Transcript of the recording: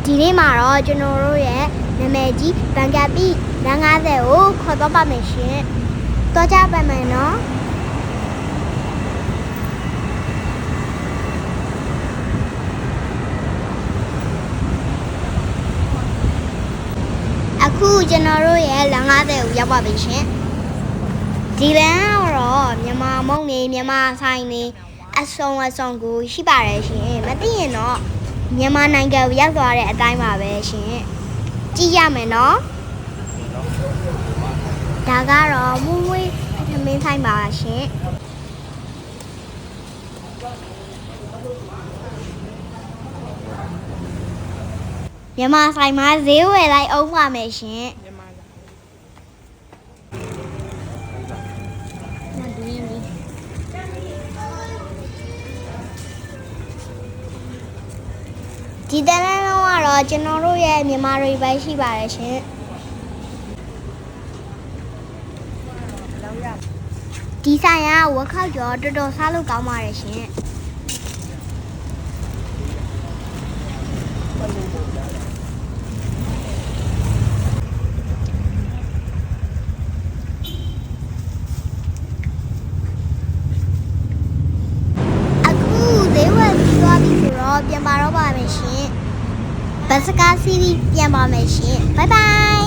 ဒီနေ့မှာတော့ကျွန်တော်တို့ရဲ့နာမည်ကြီးဘန်ကပီလမ်း50ကိုခေါ်တော့ပါမယ်ရှင်။တော့ကြပါမယ်နော်။အခုကျွန်တော်တို့ရဲ့လမ်း50ကိုရောက်ပါပြီရှင်။ဒီလမ်းကတော့မြန်မာမုံနေမြန်မာဆိုင်နေအစုံကိုရှိပါတယ်ရှင်။မသိရင်တော့မြန်မာနိုင်ငံကိုရောက်သွားတဲ့အတိုင်းပါပဲရှင်။ကြည့်ရမယ်နော်။ဒါကတော့မွေးမွေးသမင်းဆိုင်ပါရှင်။မြန်မာဆိုင်မှာဈေးဝယ်လိုက်အောင်ပါမယ်ရှင်။ဒီတန်းလုံးကတော့ကျွန်တော်တို့ရဲ့မြန်မာတွေပဲရှိပါတယ်ရှင်ဒီဆိုင်ကဝက်ခောက်ကျော်တော်တော်စားလို့ကောင်းပါတယ်ရှင်ပြန်ပါတော့ပါမယ်ရှင်ဘတ်စကားစီးပြန်ပါမယ်ရှင်ဘိုင်ဘိုင်